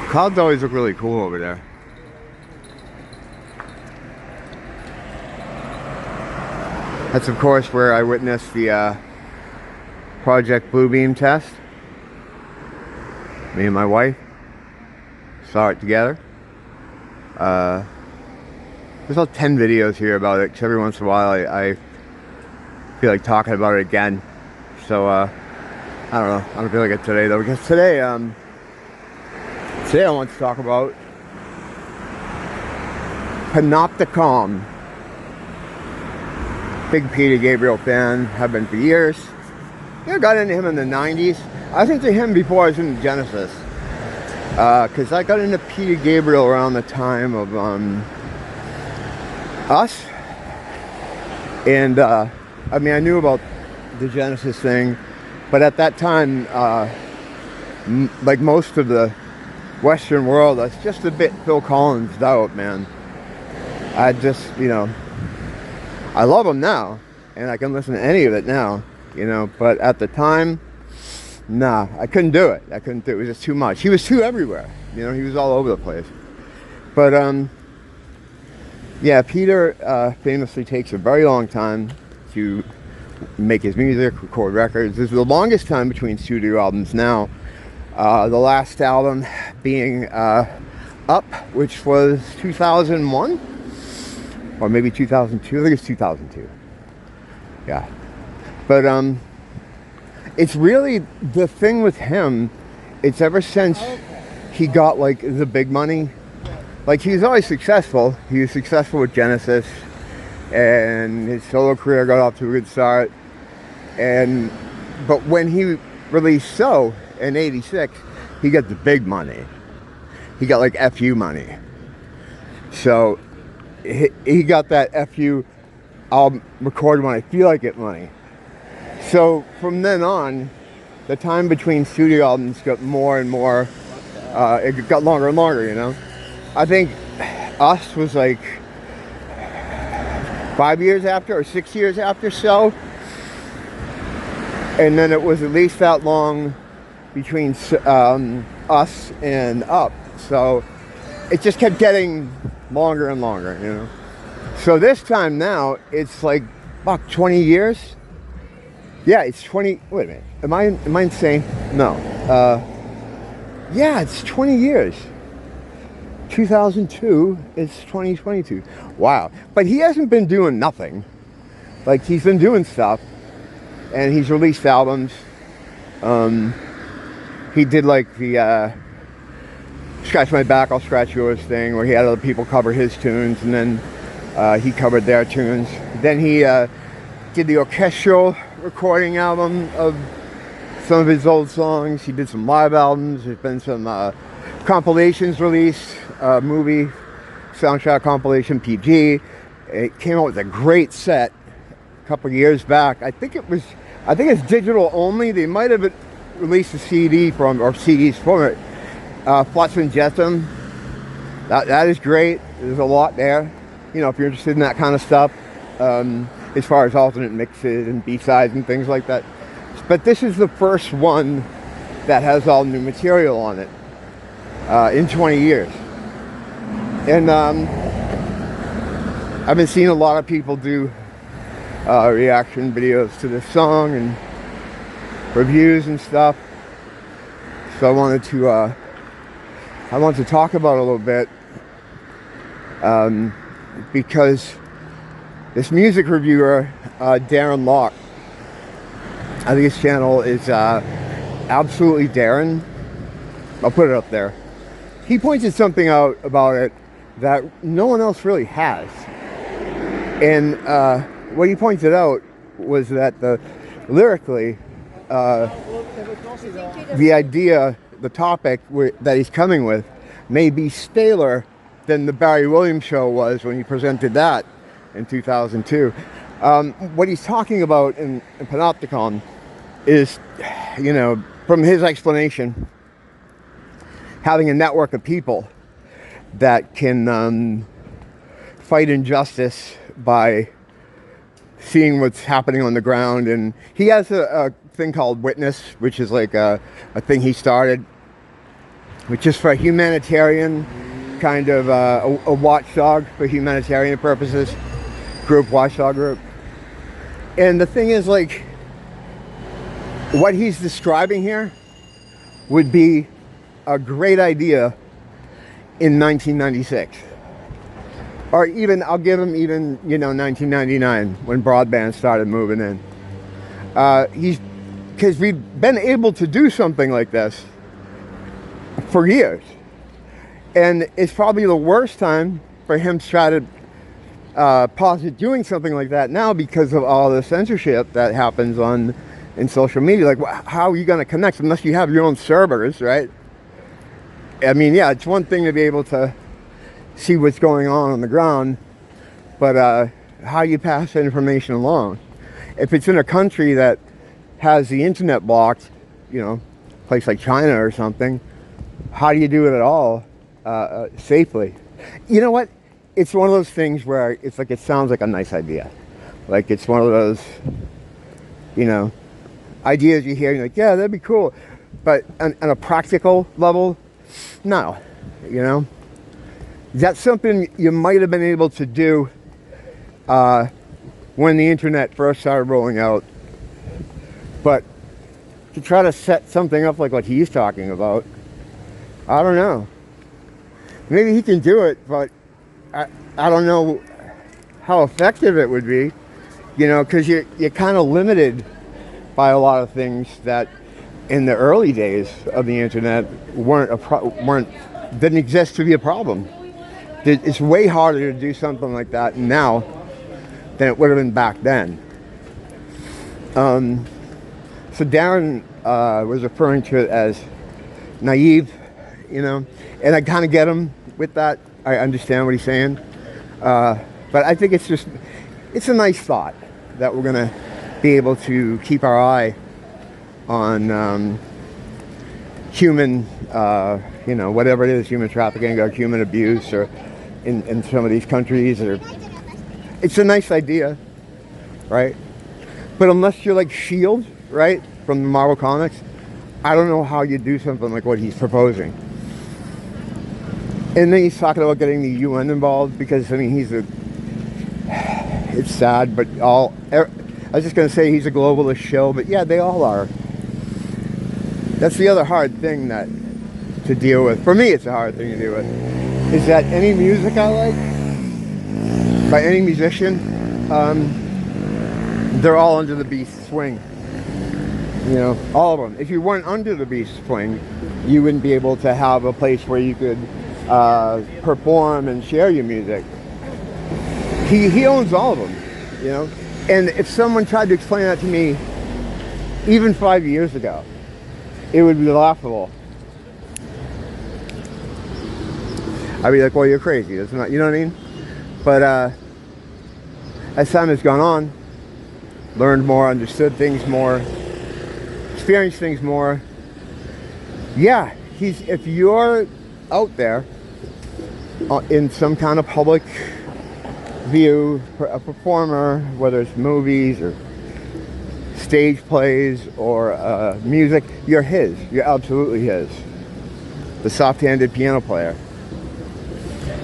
Clouds always look really cool over there. That's of course where I witnessed the Project Bluebeam test. Me and my wife saw it together. There's about 10 videos here about it, because every once in a while I feel like talking about it again. So I don't know. I don't feel like it today though, because today I want to talk about Panopticom. Big Peter Gabriel fan, have been for years. I got into him in the 90s. I was into him before I was into Genesis. Because I got into Peter Gabriel around the time of Us. And I mean, I knew about the Genesis thing, but at that time, like most of the Western world, I was just a bit Phil Collins out, man. I just, you know, I love him now, and I can listen to any of it now, you know, but at the time, nah, I couldn't do it. I couldn't do it. It was just too much. He was too everywhere, you know, he was all over the place. But, yeah, Peter famously takes a very long time to make his music, record records. This is the longest time between studio albums now. The last album being Up, which was 2001. Or maybe 2002. I think it's 2002. Yeah. But it's really the thing with him, it's ever since he got like the big money. Like, he was always successful. He was successful with Genesis, and his solo career got off to a good start. But when he released So in '86, he got the big money. He got like FU money. So he got that FU, I'll record when I feel like it money. So from then on, the time between studio albums got more and more, it got longer and longer, you know. I think Us was like 5 years after or 6 years after So. And then it was at least that long between Us and Up. So it just kept getting longer and longer, you know. So this time now, it's like, fuck, 20 years? Yeah, it's 20, wait a minute, am I insane? No. Yeah, it's 20 years. 2002, it's 2022. Wow. But he hasn't been doing nothing. Like, he's been doing stuff, and he's released albums. He did like the Scratch My Back, I'll Scratch Yours thing, where he had other people cover his tunes, and then he covered their tunes. Then he did the orchestral recording album of some of his old songs. He did some live albums. There's been some compilations released, movie soundtrack compilation, PG. It came out with a great set a couple years back. I think it's digital only. They might have released a CD from, or CDs from it. Flotsam and Jetsam. That is great. There's a lot there. You know, if you're interested in that kind of stuff, as far as alternate mixes and B-sides and things like that. But this is the first one that has all new material on it in 20 years. And I've been seeing a lot of people do reaction videos to this song and reviews and stuff. So I wanted to talk about it a little bit, because this music reviewer, Darren Locke, I think his channel is Absolutely Darren. I'll put it up there. He pointed something out about it that no one else really has. And what he pointed out was that lyrically, the idea, the topic that he's coming with may be staler than the Barry Williams show was when he presented that in 2002. What he's talking about in Panopticom is, you know, from his explanation, having a network of people that can fight injustice by seeing what's happening on the ground. And he has a thing called Witness, which is like a thing he started which is for humanitarian kind of a watchdog for humanitarian purposes, watchdog group. And the thing is, like, what he's describing here would be a great idea in 1996. Or even, I'll give him even, 1999, when broadband started moving in. Because we've been able to do something like this for years. And it's probably the worst time for him to try to posit doing something like that now because of all the censorship that happens in social media. Like, how are you going to connect unless you have your own servers, right? I mean, yeah, it's one thing to be able to see what's going on the ground, but how you pass that information along. If it's in a country that has the internet blocked, a place like China or something, how do you do it at all safely? You know what? It's one of those things where it's like, it sounds like a nice idea. Like, it's one of those, ideas you hear, and you're like, yeah, that'd be cool. But on a practical level, no, That's something you might have been able to do when the internet first started rolling out. But to try to set something up like what he's talking about, I don't know. Maybe he can do it, but I don't know how effective it would be, because you're kind of limited by a lot of things that in the early days of the internet didn't exist to be a problem. It's way harder to do something like that now than it would have been back then. So Darren was referring to it as naive, and I kind of get him with that. I understand what he's saying. But I think it's a nice thought that we're going to be able to keep our eye on human, whatever it is, human trafficking or human abuse, or in some of these countries. It's a nice idea, right? But unless you're like S.H.I.E.L.D., right, from the Marvel Comics, I don't know how you do something like what he's proposing. And then he's talking about getting the UN involved because, I mean, it's sad, but I was just going to say he's a globalist shill, but yeah, they all are. That's the other hard thing to deal with. For me, it's a hard thing to deal with. Is that any music I like, by any musician, they're all under the beast swing. All of them. If you weren't under the beast swing, you wouldn't be able to have a place where you could perform and share your music. He owns all of them, And if someone tried to explain that to me, even 5 years ago, it would be laughable. I'd be like, well, you're crazy. That's not, you know what I mean? But as time has gone on, learned more, understood things more, experienced things more. Yeah, if you're out there in some kind of public view, a performer, whether it's movies or stage plays or music, you're his. You're absolutely his. The soft-handed piano player.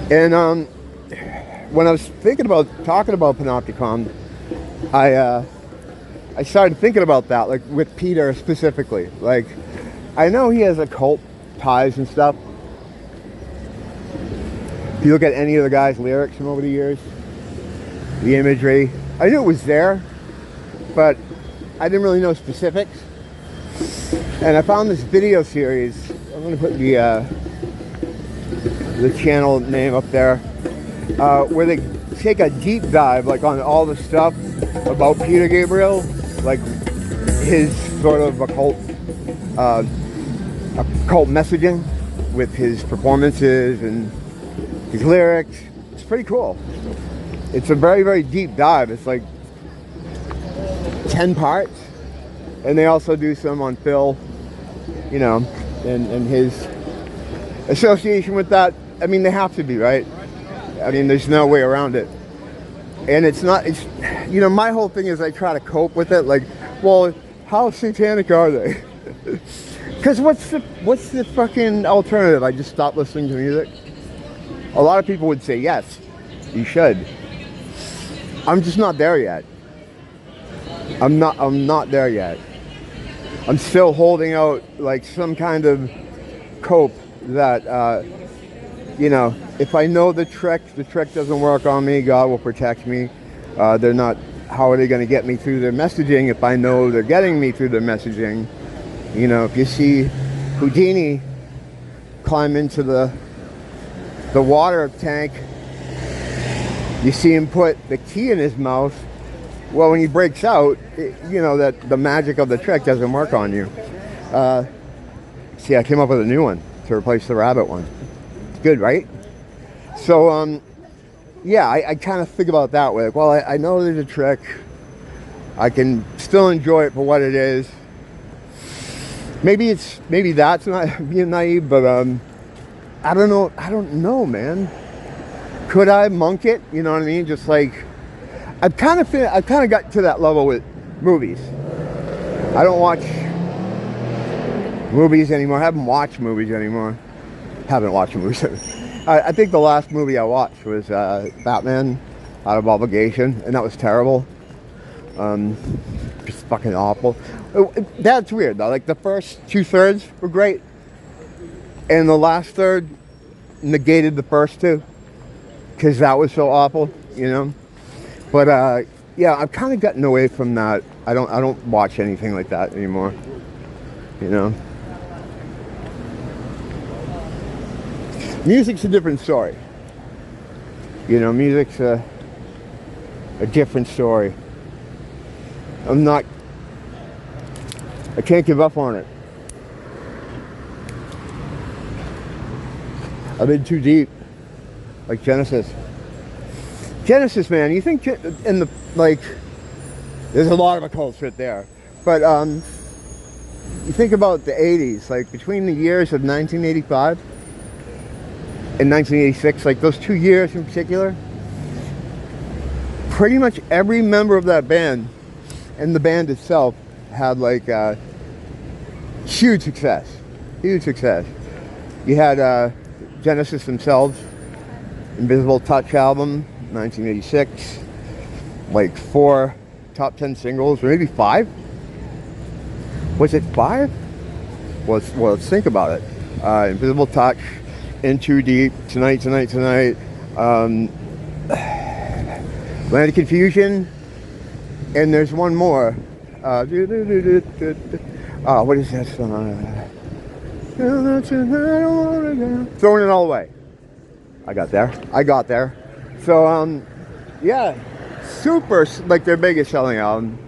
And when I was thinking about talking about Panopticom, I started thinking about that, like with Peter specifically. Like, I know he has occult ties and stuff. If you look at any of the guy's lyrics from over the years, the imagery, I knew it was there, but I didn't really know specifics. And I found this video series. I'm going to put the channel name up there, where they take a deep dive, like, on all the stuff about Peter Gabriel, like his sort of occult messaging with his performances and his lyrics. It's pretty cool. It's a very, very deep dive. It's like 10 parts. And they also do some on Phil, and his association with that. I mean, they have to be, right? I mean, there's no way around it. And it's my whole thing is I try to cope with it. Like, well, how satanic are they? Because what's the fucking alternative? I just stop listening to music? A lot of people would say yes, you should. I'm just not there yet. I'm not there yet. I'm still holding out like some kind of cope that you know, if I know the trick doesn't work on me, God will protect me. They're not, how are they going to get me through their messaging if I know they're getting me through their messaging? You know, if you see Houdini climb into the water tank, you see him put the key in his mouth. Well, when he breaks out, you know that the magic of the trick doesn't work on you. See, I came up with a new one to replace the rabbit one. It's good, right? So, yeah, I kind of think about it that way. Like, well, I know there's a trick. I can still enjoy it for what it is. Maybe that's not being naive, but I don't know. I don't know, man. Could I monk it? You know what I mean? Just like I've kind of got to that level with movies. I don't watch movies anymore. I haven't watched movies anymore. Haven't watched movies. I think the last movie I watched was Batman Out of Obligation, and that was terrible. Just fucking awful. That's weird though. Like the first 2/3 were great, and the last third negated the first two because that was so awful, you know. But yeah, I've kind of gotten away from that. I don't watch anything like that anymore, you know. Music's a different story. You know, music's a different story. I can't give up on it. I've been too deep. Like Genesis. Genesis, man, you think in the, like, there's a lot of occult shit there. But you think about the 80s, like between the years of 1985 and 1986, like those 2 years in particular, pretty much every member of that band and the band itself had like huge success. Huge success. You had Genesis themselves, Invisible Touch album, 1986, like 4 top 10 singles, or maybe 5? Was it 5? Well, let's think about it. Invisible Touch, In Too Deep, Tonight, Land of Confusion, and there's one more. What is that song? Throwing It All Away. I got there. So, yeah, super, like their biggest selling album.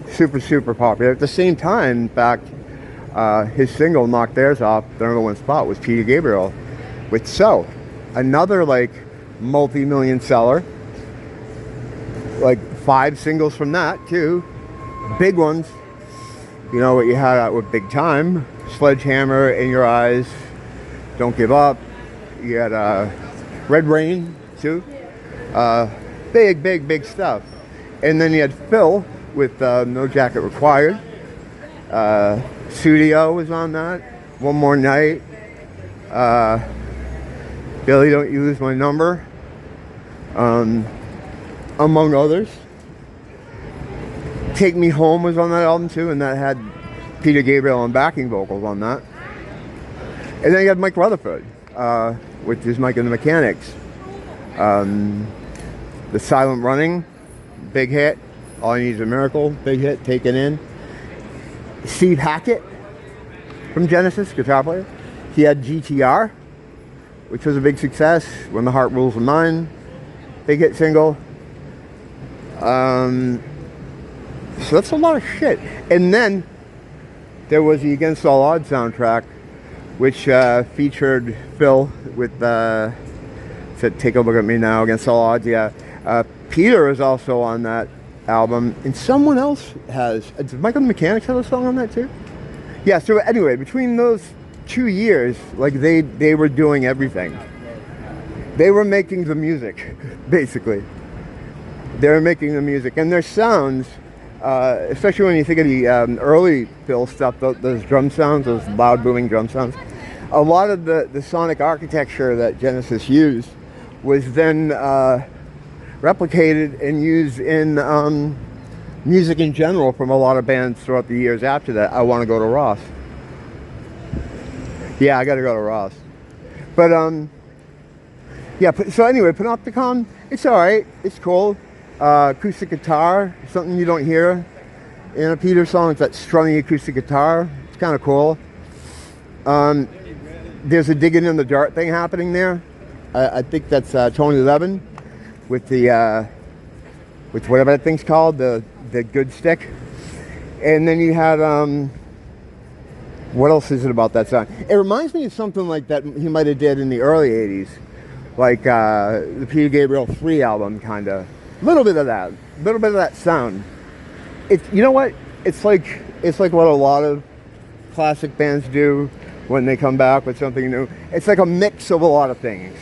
Super popular. At the same time, in fact, his single knocked theirs off. The number 1 spot was Peter Gabriel with So. Another, like, multi-million seller. Like, 5 singles from that, too. Big ones. You know what you had out with Big Time. Sledgehammer, In Your Eyes, Don't Give Up. You had Red Rain, too. Big stuff. And then you had Phil with No Jacket Required. Studio was on that. One More Night. Billy, Don't Use My Number. Among others. Take Me Home was on that album too, and that had Peter Gabriel on backing vocals on that. And then you had Mike Rutherford, which is Mike and the Mechanics. The Silent Running, big hit. All I Need Is a Miracle, big hit, Taken In. Steve Hackett from Genesis, guitar player. He had GTR, which was a big success. When the Heart Rules the Mind, big hit single. So that's a lot of shit. And then there was the Against All Odds soundtrack, which featured Phil with said Take a Look at Me Now, Against All Odds. Yeah, Peter is also on that album, and someone else has. Does Michael the Mechanics have a song on that too? Yeah. So anyway, between those 2 years, like they were doing everything. They were making the music, basically. They were making the music, and their sounds especially when you think of the early Phil stuff, those drum sounds, those loud booming drum sounds. A lot of the sonic architecture that Genesis used was then replicated and used in music in general from a lot of bands throughout the years after that. I want to go to Ross. Yeah, I got to go to Ross. But yeah. So anyway, Panopticom, it's all right. It's cool. Acoustic guitar, something you don't hear in a Peter song. It's that strummy acoustic guitar. It's kind of cool. There's a digging in the dirt thing happening there. I think that's Tony Levin with the with whatever that thing's called, the good stick. And then you had what else is it about that song? It reminds me of something like that he might have did in the early 80s, like the Peter Gabriel 3 album, kind of. A little bit of that sound. You know what? It's like what a lot of classic bands do when they come back with something new. It's like a mix of a lot of things.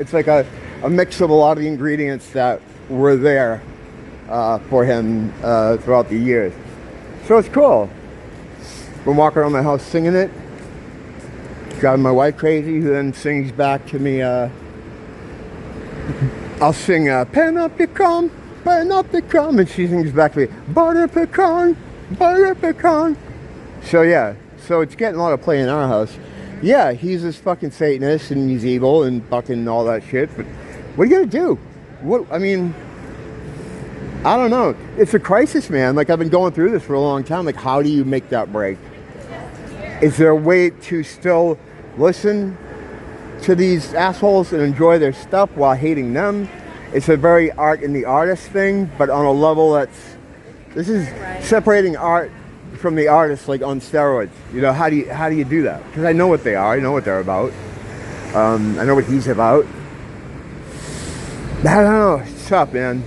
It's like a mix of a lot of the ingredients that were there for him throughout the years. So it's cool. Been walking around my house singing it. Driving my wife crazy, who then sings back to me. I'll sing Panopticom, Panopticom, and she sings back to me, butter pecan, butter pecan. So yeah, so it's getting a lot of play in our house. Yeah, he's this fucking Satanist and he's evil and fucking all that shit, but what are you gonna do? I mean, I don't know. It's a crisis, man. Like, I've been going through this for a long time. Like, how do you make that break? Is there a way to still listen to these assholes and enjoy their stuff while hating them? It's a very art in the artist thing, but on a level this is separating art from the artist, like on steroids. You know, how do you do that? Because I know what they are. I know what they're about. I know what he's about. I don't know. It's tough, man.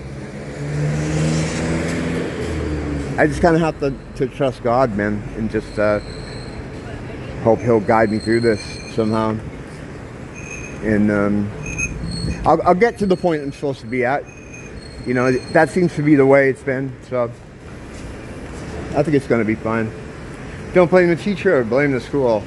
I just kind of have to trust God, man, and just hope He'll guide me through this somehow. And I'll get to the point I'm supposed to be at. You know, that seems to be the way it's been. So I think it's going to be fine. Don't blame the teacher, blame the school.